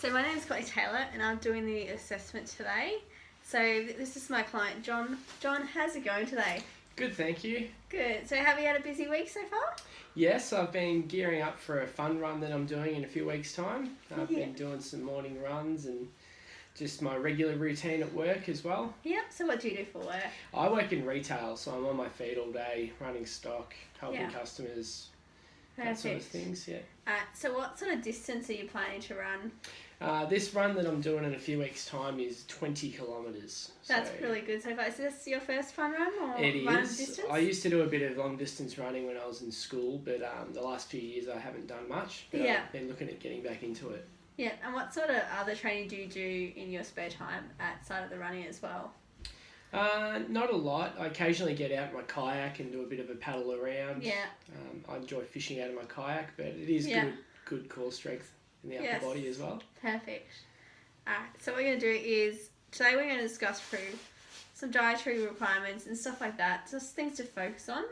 So my name is Courtney Taylor and I'm doing the assessment today. So this is my client, John. John, how's it going today? Good, thank you. Good. So have you had a busy week so far? Yes, I've been gearing up for a fun run that I'm doing in a few weeks' time. I've been doing some morning runs and just my regular routine at work as well. Yep. So what do you do for work? I work in retail, so I'm on my feet all day, running stock, helping customers, that sort of things, yeah. So what sort of distance are you planning to run? This run that I'm doing in a few weeks' time is 20 kilometres. That's really good so far. Is this your first fun run or it run is. distance? I used to do a bit of long distance running when I was in school, but the last few years I haven't done much. But I've been looking at getting back into it. Yeah, and what sort of other training do you do in your spare time outside of the running as well? Not a lot. I occasionally get out in my kayak and do a bit of a paddle around. Yeah. I enjoy fishing out of my kayak, but it is good core strength in the upper body as well. Perfect. So what we're going to do is, today we're going to discuss through some dietary requirements and stuff like that, just things to focus on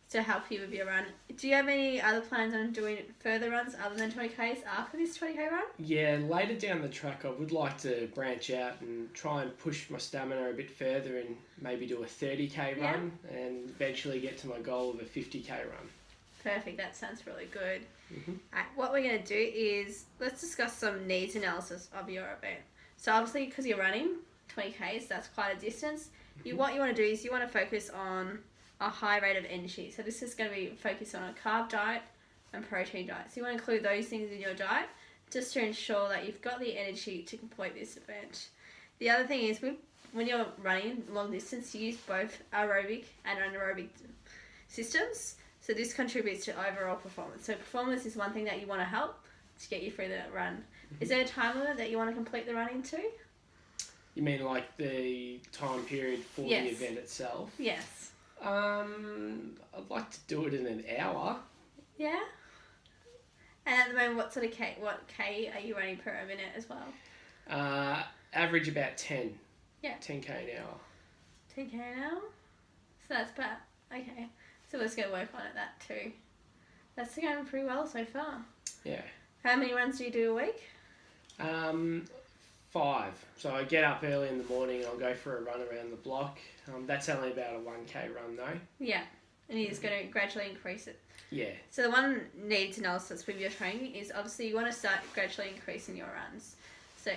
to help you with your run. Do you have any other plans on doing further runs other than 20Ks after this 20K run? Yeah, later down the track I would like to branch out and try and push my stamina a bit further and maybe do a 30K run and eventually get to my goal of a 50K run. Perfect, that sounds really good. What we're going to do is, let's discuss some needs analysis of your event. So obviously because you're running 20Ks, that's quite a distance. What you want to do is you want to focus on a high rate of energy. So this is going to be focused on a carb diet and protein diet. So you want to include those things in your diet just to ensure that you've got the energy to complete this event. The other thing is when you're running long distance, you use both aerobic and anaerobic systems. So this contributes to overall performance. So performance is one thing that you want to help to get you through the run. Is there a time limit that you want to complete the run into? You mean like the time period for the event itself? Yes. I'd like to do it in an hour. Yeah. And at the moment, what K are you running per minute as well? Average about 10. Yeah. 10K an hour. 10K an hour? So that's about, okay. So let's go work on it, that too. That's going pretty well so far. Yeah. How many runs do you do a week? 5. So I get up early in the morning and I'll go for a run around the block. That's only about a 1K run though. Yeah. And you're just going to gradually increase it. Yeah. So the one needs analysis with your training is obviously you want to start gradually increasing your runs. So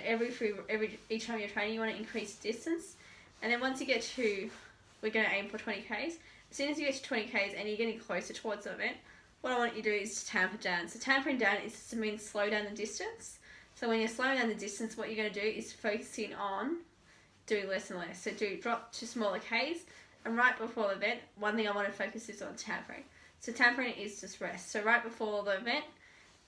each time you're training, you want to increase distance. And then once you get to, we're going to aim for 20Ks. As soon as you get to 20Ks and you're getting closer towards the event, what I want you to do is to tamper down. So tampering down is to mean slow down the distance. So when you're slowing down the distance, what you're going to do is focusing on doing less and less. So drop to smaller Ks. And right before the event, one thing I want to focus is on tampering. So tampering is just rest. So right before the event,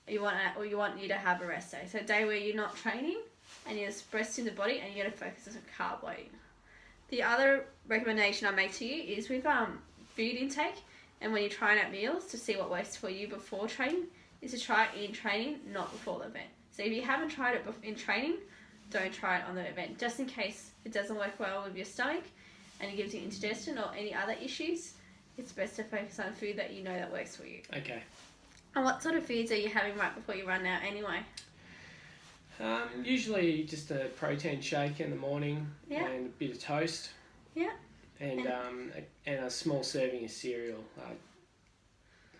you want you to have a rest day. So a day where you're not training and you're just resting the body and you're going to focus on carb loading. The other recommendation I make to you is with food intake and when you're trying out meals to see what works for you before training is to try it in training, not before the event. So if you haven't tried it in training, don't try it on the event. Just in case it doesn't work well with your stomach and it gives you indigestion or any other issues, it's best to focus on food that you know that works for you. Okay. And what sort of foods are you having right before you run now anyway? Usually just a protein shake in the morning and a bit of toast. Yeah. And a small serving of cereal,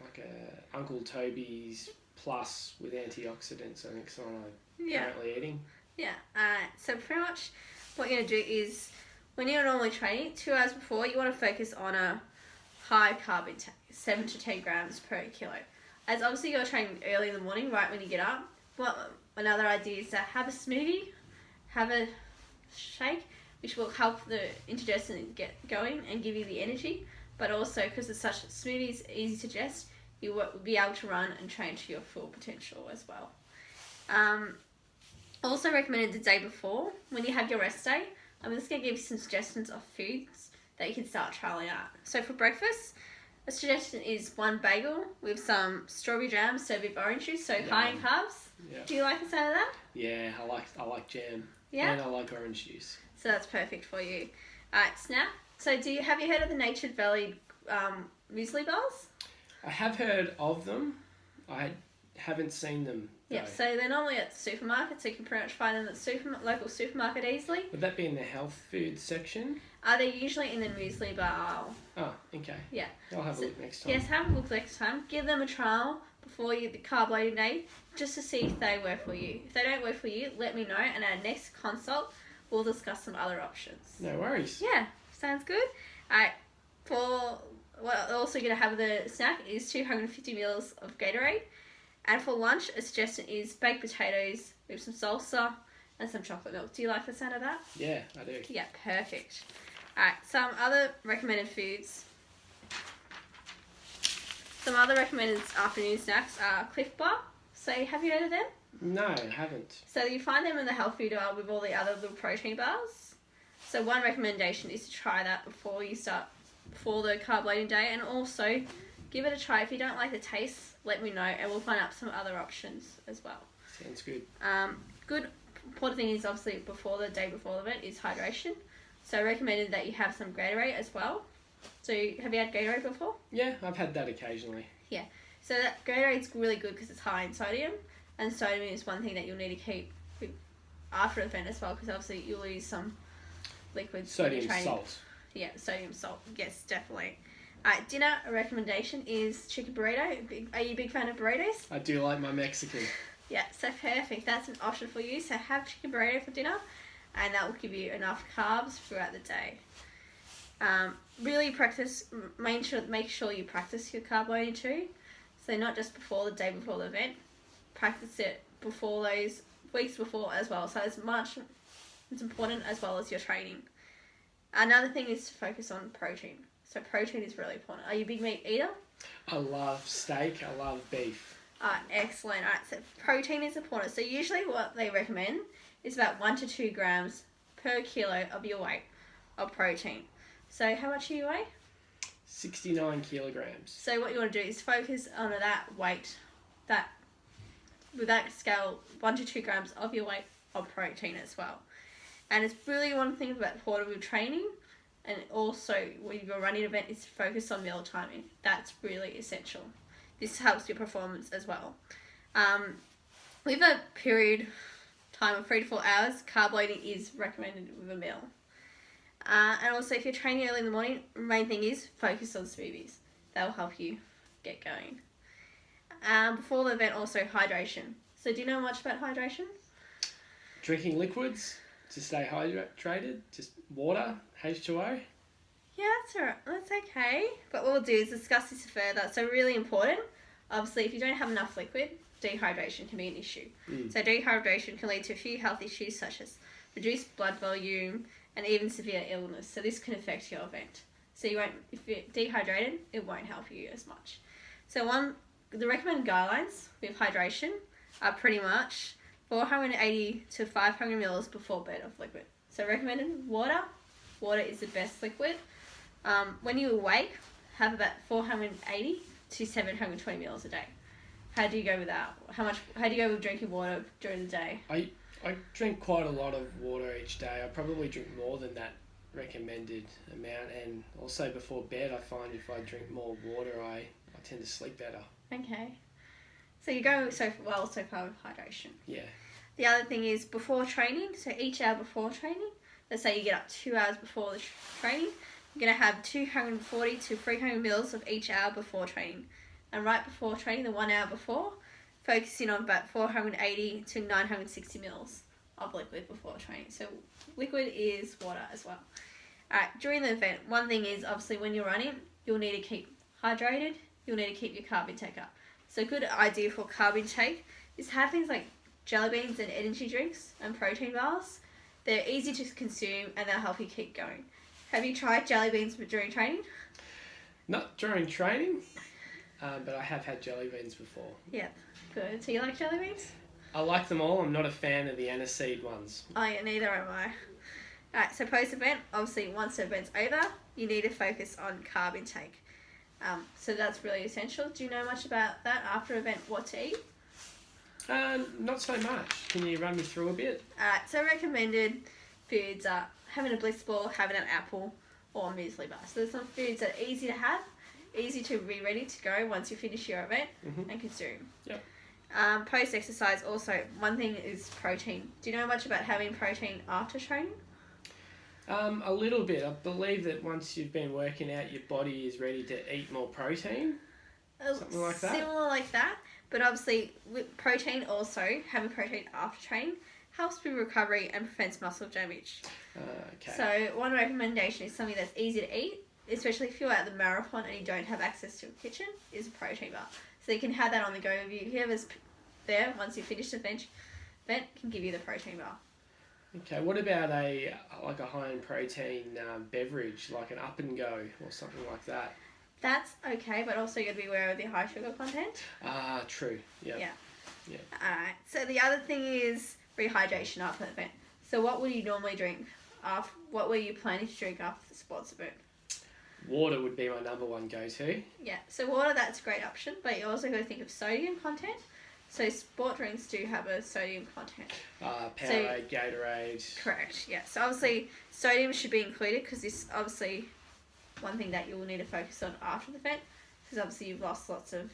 like a Uncle Toby's Plus with antioxidants. I think is what I'm currently eating. Yeah. So pretty much what you're going to do is when you're normally training, 2 hours before, you want to focus on a high carb intake, 7 to 10 grams per kilo. As obviously you're training early in the morning, right when you get up. Another idea is to have a smoothie, have a shake, which will help the indigestion get going and give you the energy. But also, because it's such smoothies easy to digest, you will be able to run and train to your full potential as well. Also recommended the day before, when you have your rest day, I'm just going to give you some suggestions of foods that you can start trialing out. So for breakfast, a suggestion is 1 bagel with some strawberry jam served with orange juice, so high in carbs. Yeah. Do you like the sound of that? Yeah, I like jam. Yeah. And I like orange juice. So that's perfect for you. Snap. So have you heard of the Natured Valley muesli bars? I have heard of them. I haven't seen them Yeah, so they're normally at supermarkets, so you can pretty much find them at local supermarket easily. Would that be in the health food section? They're usually in the muesli bar aisle. Oh, okay. Yeah. I'll have a look next time. Yes, have a look next time. Give them a trial before the carb loading day, just to see if they work for you. If they don't work for you, let me know, and our next consult, we'll discuss some other options. No worries. Yeah, sounds good. Alright, for what also going to have the snack is 250 mils of Gatorade. And for lunch, a suggestion is baked potatoes with some salsa and some chocolate milk. Do you like the sound of that? Yeah, I do. Yeah, perfect. Alright, some other recommended foods. Some other recommended afternoon snacks are Cliff Bar. So have you heard of them? No, I haven't. So you find them in the health food aisle with all the other little protein bars. So one recommendation is to try that before the carb loading day, and also give it a try. If you don't like the taste, let me know and we'll find out some other options as well. Sounds good. Good important thing is obviously the day before the event is hydration. So I recommended that you have some Gatorade as well. So have you had Gatorade before? Yeah, I've had that occasionally. Yeah. So that Gatorade's really good because it's high in sodium, and sodium is one thing that you'll need to keep after the event as well, because obviously you'll lose some liquids. Sodium salt. Yeah, sodium salt. Yes, definitely. Dinner recommendation is chicken burrito. Are you a big fan of burritos? I do like my Mexican. Yeah, so perfect. That's an option for you. So have chicken burrito for dinner, and that will give you enough carbs throughout the day. Really practice. Make sure you practice your carb loading too. So not just before the day before the event. Practice it before those weeks before as well. So it's important as well as your training. Another thing is to focus on protein. So protein is really important. Are you a big meat eater? I love steak. I love beef. Excellent. Alright, so protein is important. So usually what they recommend is about 1 to 2 grams per kilo of your weight of protein. So how much do you weigh? 69 kilograms. So what you want to do is focus on that weight, with that scale, 1 to 2 grams of your weight of protein as well. And it's really one thing about important with training, and also when you're running an event, is to focus on meal timing. That's really essential. This helps your performance as well. With a period time of 3 to 4 hours, carb loading is recommended with a meal. And also, if you're training early in the morning, the main thing is focus on smoothies. That will help you get going. Before the event, also hydration. So do you know much about hydration? Drinking liquids to stay hydrated, just water, H2O. Yeah, that's alright. That's okay. But what we'll do is discuss this further. So really important. Obviously, if you don't have enough liquid, dehydration can be an issue. So dehydration can lead to a few health issues such as reduced blood volume and even severe illness. So this can affect your event. So if you're dehydrated, it won't help you as much. So the recommended guidelines with hydration are pretty much 480 to 500 mils before bed of liquid. So recommended water. Water is the best liquid. When you awake, have about 480 to 720 mils a day. How do you go with that? How do you go with drinking water during the day? I drink quite a lot of water each day. I probably drink more than that recommended amount, and also before bed I find if I drink more water I tend to sleep better. Okay. So you're going so far with hydration. Yeah. The other thing is before training, so each hour before training, let's say you get up 2 hours before the training, you're going to have 240 to 300 mils of each hour before training. And right before training, the 1 hour before, focusing on about 480 to 960 mils of liquid before training. So liquid is water as well. Alright, during the event, one thing is obviously when you're running, you'll need to keep hydrated, you'll need to keep your carb intake up. So a good idea for carb intake is have things like jelly beans and energy drinks and protein bars. They're easy to consume and they'll help you keep going. Have you tried jelly beans during training? Not during training, but I have had jelly beans before. Yeah, good. So you like jelly beans? I like them all. I'm not a fan of the aniseed ones. Oh yeah, neither am I. Alright, so post-event, obviously once the event's over, you need to focus on carb intake. So that's really essential. Do you know much about that after event, what to eat? Not so much. Can you run me through a bit? So recommended foods are having a bliss ball, having an apple, or a muesli bar. So there's some foods that are easy to have, easy to be ready to go once you finish your event and consume. Yep. Post-exercise also, one thing is protein. Do you know much about having protein after training? A little bit. I believe that once you've been working out, your body is ready to eat more protein. Something like that? Similar like that. But obviously, with protein also, having protein after training helps with recovery and prevents muscle damage. Okay. So one recommendation is something that's easy to eat, especially if you're at the marathon and you don't have access to a kitchen, is a protein bar. So you can have that on the go with you. Whoever's there, once you finish the event, can give you the protein bar. Okay, what about a high in protein beverage, like an Up and Go or something like that? That's okay, but also you got to be aware of the high sugar content. True. Yep. Yeah. Alright, so the other thing is rehydration after the event. So what would you normally drink? What were you planning to drink after the sports event? Water would be my number one go-to. Yeah, so water, that's a great option, but you also got to think of sodium content. So sport drinks do have a sodium content. Powerade, Gatorade. Correct, yeah. So obviously sodium should be included because this obviously one thing that you will need to focus on after the event, because obviously you've lost lots of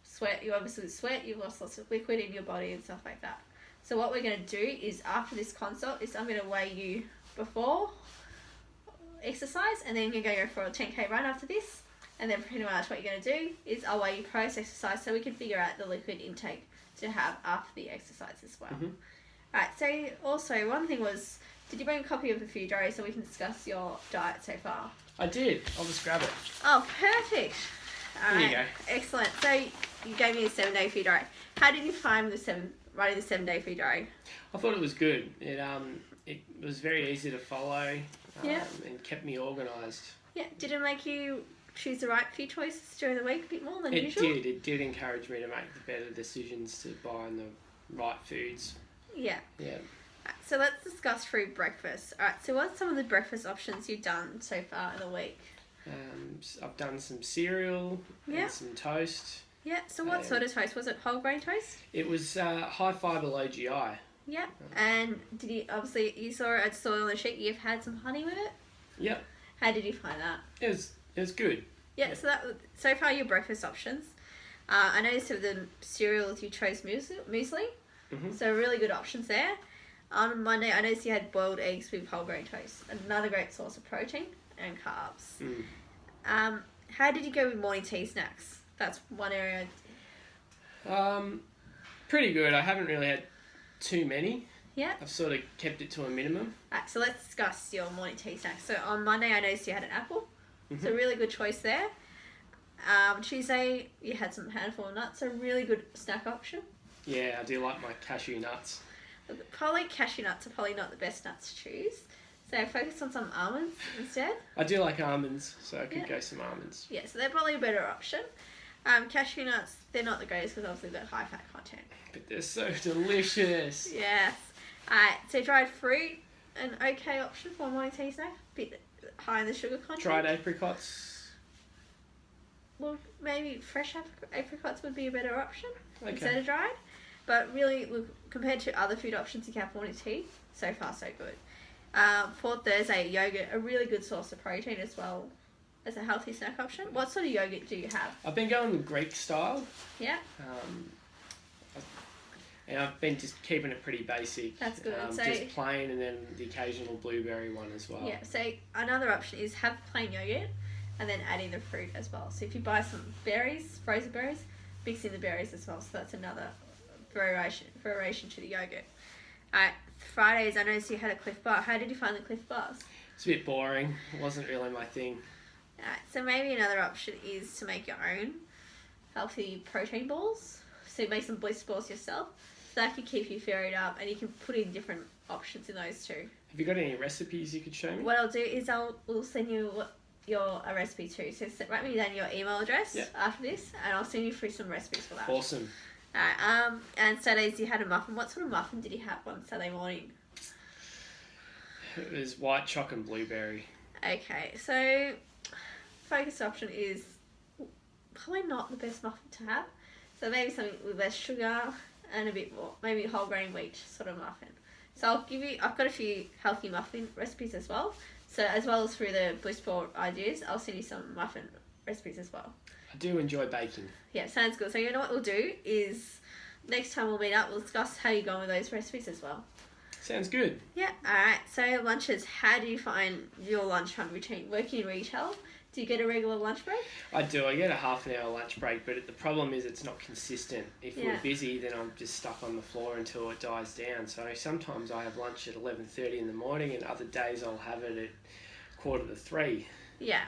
sweat. You've lost lots of liquid in your body and stuff like that. So what we're going to do is after this consult is I'm going to weigh you before exercise, and then you're going to go for a 10k run after this. And then pretty much what you're going to do is I'll weigh you post-exercise so we can figure out the liquid intake to have after the exercise as well. Mm-hmm. Alright, so also one thing was, did you bring a copy of the food diary so we can discuss your diet so far? I did. I'll just grab it. Oh, perfect. There you go. Excellent. So you gave me a 7-day food diary. How did you find writing the 7-day food diary? I thought it was good. It was very easy to follow and kept me organised. Yeah. Did it make you choose the right few choices during the week a bit more than usual? It did encourage me to make the better decisions to buy the right foods. Yeah. Yeah. So let's discuss through breakfast. Alright, so what's some of the breakfast options you've done so far in the week? I've done some cereal and some toast. Yeah, so what sort of toast? Was it whole grain toast? It was high fibre, low GI. Yeah, and did you, obviously, I saw it on the sheet, you've had some honey with it? Yep. How did you find that? It was good. Yeah, so far your breakfast options. I noticed with the cereals you chose muesli, so really good options there. On Monday, I noticed you had boiled eggs with whole grain toast, another great source of protein and carbs. How did you go with morning tea snacks? That's one area. Pretty good. I haven't really had too many. Yeah. I've sort of kept it to a minimum. Right, so let's discuss your morning tea snacks. So on Monday, I noticed you had an apple. So really good choice there. Tuesday, you had some handful of nuts. So really good snack option. Yeah, I do like my cashew nuts. Probably cashew nuts are probably not the best nuts to choose. So focus on some almonds instead. I do like almonds, so I could go some almonds. Yeah, so they're probably a better option. Cashew nuts, they're not the greatest because obviously they're high fat content. But they're so delicious. Yes. Alright, so dried fruit, an okay option for a morning tea snack. Bit high in the sugar content. Dried apricots. Well, maybe fresh apricots would be a better option instead of dried. But really, compared to other food options you can have for morning tea, so far so good. For Thursday, yogurt, a really good source of protein as well as a healthy snack option. What sort of yogurt do you have? I've been going Greek style. Yeah. And I've been just keeping it pretty basic. That's good. So, just plain and then the occasional blueberry one as well. Yeah, so another option is have plain yogurt and then add in the fruit as well. So if you buy some berries, frozen berries, mix in the berries as well. So that's another variation to the yogurt. Fridays, I noticed you had a Cliff Bar. How did you find the Cliff Bars? It's a bit boring. It wasn't really my thing. So maybe another option is to make your own healthy protein balls. So make some bliss balls yourself. So that can keep you ferried up and you can put in different options in those too. Have you got any recipes you could show me? What I'll do is we'll send you a recipe too. So write me down your email address after this and I'll send you through some recipes for that. Awesome. And Saturdays you had a muffin. What sort of muffin did you have on Saturday morning? It was white chocolate and blueberry. Okay, so focus option is probably not the best muffin to have. So maybe something with less sugar and a bit more, maybe whole grain wheat sort of muffin. So I've got a few healthy muffin recipes as well. So as well as through the Bliss Ball ideas, I'll send you some muffin recipes as well. I do enjoy baking. Yeah, sounds good. So you know what we'll do is next time we'll meet up, we'll discuss how you're going with those recipes as well. Sounds good. Yeah, alright. So lunches, how do you find your lunchtime routine? Working in retail, do you get a regular lunch break? I do. I get a half an hour lunch break, but the problem is it's not consistent. If we're busy, then I'm just stuck on the floor until it dies down. So sometimes I have lunch at 11:30 in the morning, and other days I'll have it at 2:45. Yeah.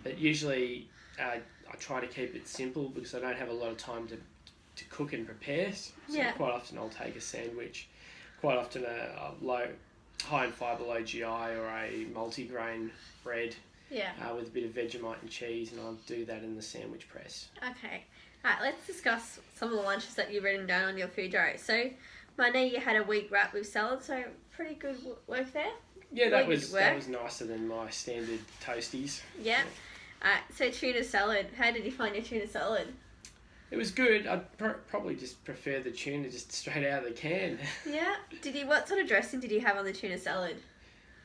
But usually I try to keep it simple because I don't have a lot of time to cook and prepare. So quite often I'll take a sandwich. Quite often a high in fibre, low GI, or a multigrain bread. Yeah. With a bit of Vegemite and cheese, and I'll do that in the sandwich press. Okay. Alright, let's discuss some of the lunches that you've written down on your food diary. So, Monday you had a wheat wrap with salad, so pretty good work there. Yeah, that was nicer than my standard toasties. Yeah. So tuna salad. How did you find your tuna salad? It was good. I'd probably just prefer the tuna just straight out of the can. Yeah. What sort of dressing did you have on the tuna salad?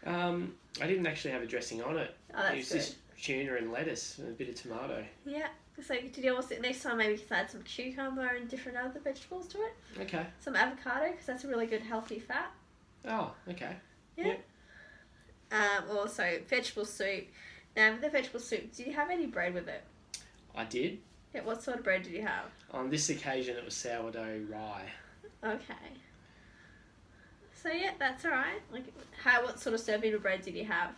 I didn't actually have a dressing on it. Oh, that's It was good. just tuna and lettuce and a bit of tomato. Yeah. So did you also next time maybe you can add some cucumber and different other vegetables to it? Okay. Some avocado because that's a really good healthy fat. Oh, okay. Yeah. Also vegetable soup. Now with the vegetable soup, did you have any bread with it? I did. Yeah. What sort of bread did you have? On this occasion, it was sourdough rye. Okay. So yeah, that's alright. What sort of serving of bread did you have?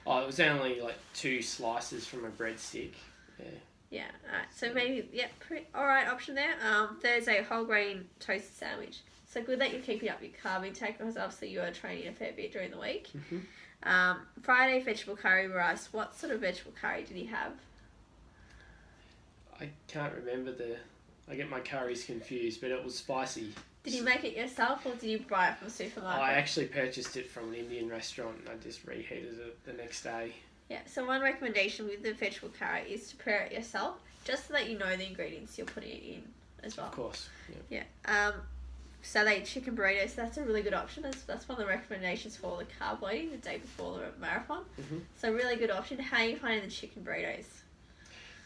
Oh, it was only like 2 slices from a breadstick. Yeah. Yeah, alright. So maybe, pretty alright option there. Thursday, whole grain toasted sandwich. So good that you're keeping up your carb intake because obviously you are training a fair bit during the week. Mm-hmm. Friday, vegetable curry rice. What sort of vegetable curry did you have? I can't remember I get my curries confused, but it was spicy. Did you make it yourself or did you buy it from a supermarket? I actually purchased it from an Indian restaurant and I just reheated it the next day. Yeah, so one recommendation with the vegetable curry is to prepare it yourself, just so that you know the ingredients you're putting it in as well. Of course, yeah. Yeah. Salad chicken burritos, that's a really good option. That's one of the recommendations for the carb loading the day before the marathon. Mm-hmm. So really good option. How are you finding the chicken burritos?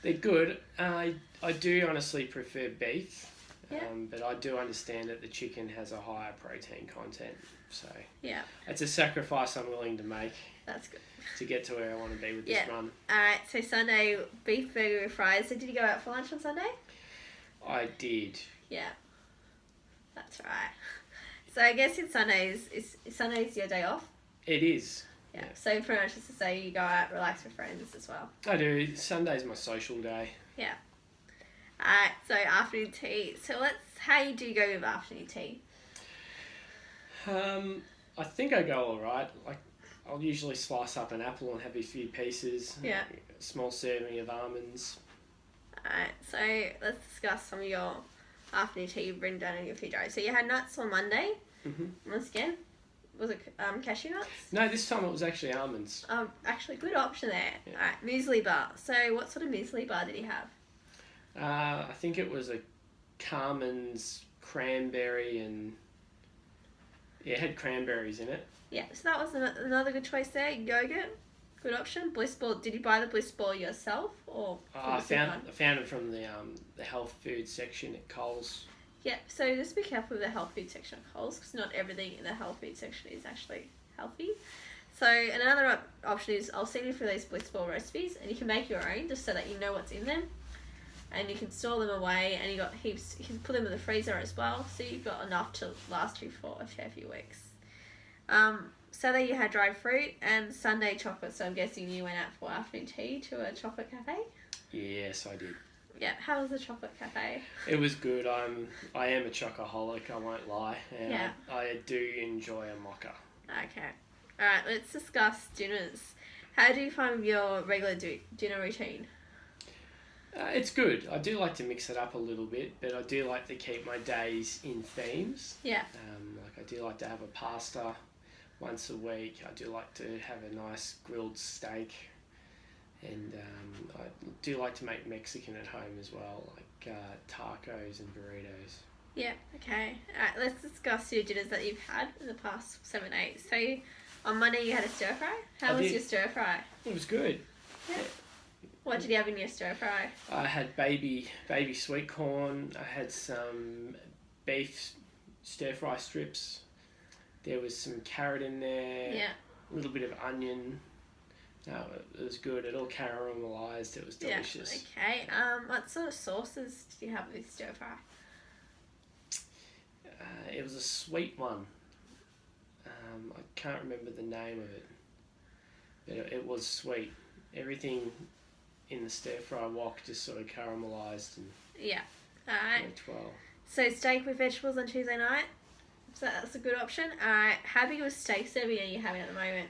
They're good. I do honestly prefer beef. Yeah. But I do understand that the chicken has a higher protein content. So yeah, it's a sacrifice I'm willing to make. That's good. To get to where I want to be with this run. Alright, so Sunday, beef burger with fries. So did you go out for lunch on Sunday? I did. Yeah. That's right. So I guess it's Sundays. Is Sundays your day off? It is. Yeah. So pretty much just to say you go out, relax with friends as well. I do. Sunday's my social day. Yeah. Alright, so afternoon tea. So how do you go with afternoon tea? I think I go alright. I'll usually slice up an apple and have a few pieces. Yeah. A small serving of almonds. Alright, so let's discuss some of your afternoon tea you've written down in your food diary. So you had nuts on Monday. Mm-hmm. Once again, was it cashew nuts? No, this time it was actually almonds. Actually, good option there. Yeah. Alright, muesli bar. So what sort of muesli bar did you have? I think it was a Carmen's cranberry and... Yeah, it had cranberries in it. Yeah, so that was another good choice there. Yogurt, good option. Bliss Ball. Did you buy the Bliss Ball yourself or? I found it from the health food section at Coles. Yeah, so just be careful with the health food section at Coles because not everything in the health food section is actually healthy. So another option is I'll send you through those Bliss Ball recipes and you can make your own just so that you know what's in them. And you can store them away and you got heaps, you can put them in the freezer as well, so you've got enough to last you for a fair few weeks. Saturday you had dried fruit and Sunday chocolate, so I'm guessing you went out for afternoon tea to a chocolate cafe? Yes, I did. Yeah, how was the chocolate cafe? It was good. I am a chocoholic, I won't lie. And Yeah. I do enjoy a mocha. Okay. Alright, let's discuss dinners. How do you find your regular dinner routine? It's good. I do like to mix it up a little bit, but I do like to keep my days in themes. Yeah. I do like to have a pasta once a week. I do like to have a nice grilled steak. And I do like to make Mexican at home as well, like tacos and burritos. Yeah, okay. Alright, let's discuss your dinners that you've had in the past 7 days. So, on Monday you had a stir fry. How was your stir fry? It was good. Yeah. What did you have in your stir fry? I had baby sweet corn. I had some beef stir fry strips. There was some carrot in there. Yeah. A little bit of onion. No, it was good. It all caramelized. It was delicious. Yeah. Okay. What sort of sauces did you have with stir fry? It was a sweet one. I can't remember the name of it, but it was sweet. Everything in the stir fry wok just sort of caramelized and Alright. worked well. So steak with vegetables on Tuesday night. So that's a good option. Alright. How big of a steak serving are you having at the moment?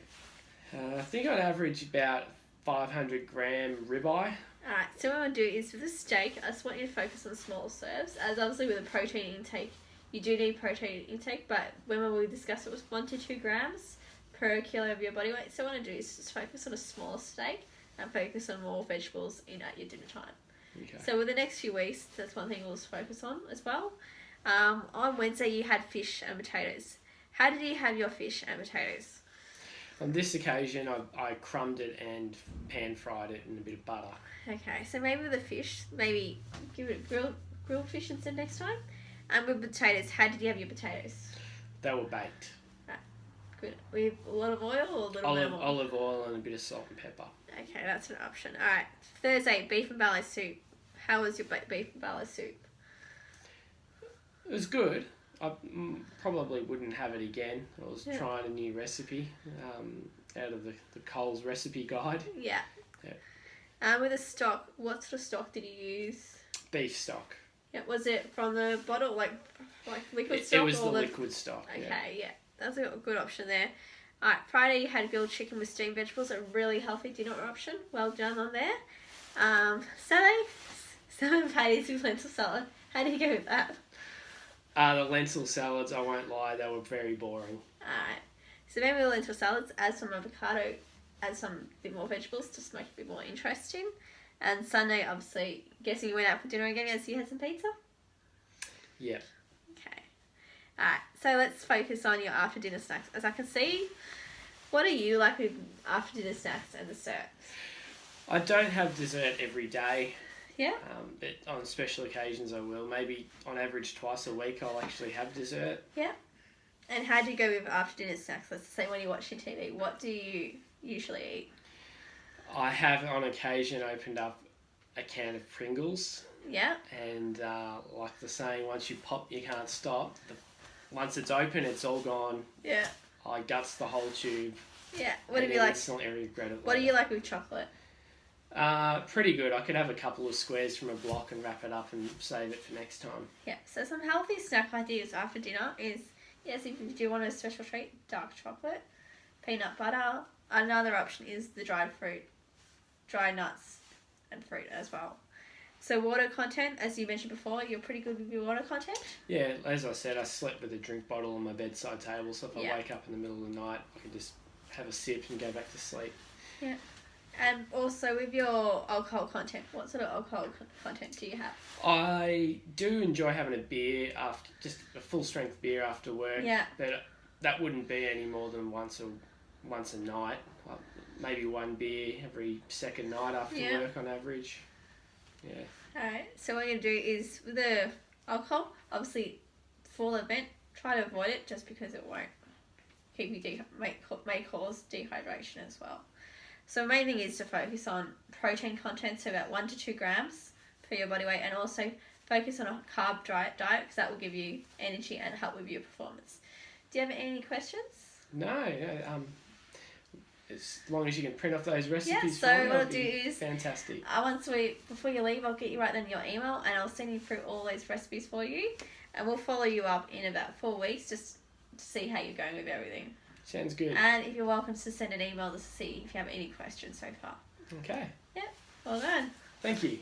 I think I'd average about 500 gram ribeye. Alright, so what I'm going to do is with the steak, I just want you to focus on small serves, as obviously with a protein intake, you do need protein intake, but when we discussed it was 1 to 2 grams per kilo of your body weight. So what I want to do is just focus on a smaller steak and focus on more vegetables in at your dinner time. Okay. So with the next few weeks, that's one thing we'll focus on as well. On Wednesday you had fish and potatoes. How did you have your fish and potatoes? On this occasion, I crumbed it and pan fried it in a bit of butter. Okay, so maybe with the fish, maybe give it grilled fish instead next time. And with potatoes, how did you have your potatoes? They were baked. Right, good. With a lot of oil or a little bit of oil? Olive oil and a bit of salt and pepper. Okay, that's an option. Alright, Thursday, beef and ballet soup. How was your beef and ballet soup? It was good. I probably wouldn't have it again. I was trying a new recipe out of the Coles recipe guide. Yeah. With the stock, what sort of stock did you use? Beef stock. Yeah, was it from the bottle, like liquid stock? It was the liquid stock. Okay, yeah. That's a good option there. Alright, Friday you had grilled chicken with steamed vegetables, a really healthy dinner option. Well done on there. Saturday, salmon patties with lentil salad. How do you go with that? The lentil salads, I won't lie, they were very boring. Alright, so maybe the lentil salads, add some avocado, add some bit more vegetables just to make it a bit more interesting. And Sunday, obviously, guessing you went out for dinner again as you had some pizza? Yeah. Okay. Alright, so let's focus on your after dinner snacks. As I can see, what are you like with after dinner snacks and desserts? I don't have dessert every day. Yeah. But on special occasions I will. Maybe on average twice a week I'll actually have dessert. Yeah. And how do you go with after dinner snacks? Let's say when you're watching TV, what do you usually eat? I have on occasion opened up a can of Pringles. Yeah. And like the saying, once you pop, you can't stop. Once it's open, it's all gone. Yeah. I guts the whole tube. Yeah. What do you like? Instantly regret it. What do you like with chocolate? Pretty good. I could have a couple of squares from a block and wrap it up and save it for next time. Yeah. So some healthy snack ideas after dinner is, yes, if you do want a special treat, dark chocolate, peanut butter. Another option is the dried fruit, dry nuts and fruit as well. So water content, as you mentioned before, you're pretty good with your water content? Yeah, as I said, I slept with a drink bottle on my bedside table, so if I wake up in the middle of the night, I can just have a sip and go back to sleep. Yeah. And also with your alcohol content, what sort of alcohol content do you have? I do enjoy having a beer, just a full strength beer after work. Yeah. But that wouldn't be any more than once a night. Maybe one beer every second night after work on average. Yeah. Alright, so what you're going to do is, with the alcohol, obviously, for the event, try to avoid it just because it won't keep you may cause dehydration as well. So the main thing is to focus on protein content, so about 1 to 2 grams per your body weight, and also focus on a carb diet because that will give you energy and help with your performance. Do you have any questions? No, as long as you can print off those recipes so for me, what I'll do is fantastic. Before you leave, I'll get you right then your email, and I'll send you through all those recipes for you, and we'll follow you up in about 4 weeks just to see how you're going with everything. Sounds good. And if you're welcome to send an email just to see if you have any questions so far. Okay. Yeah. Well done. Thank you.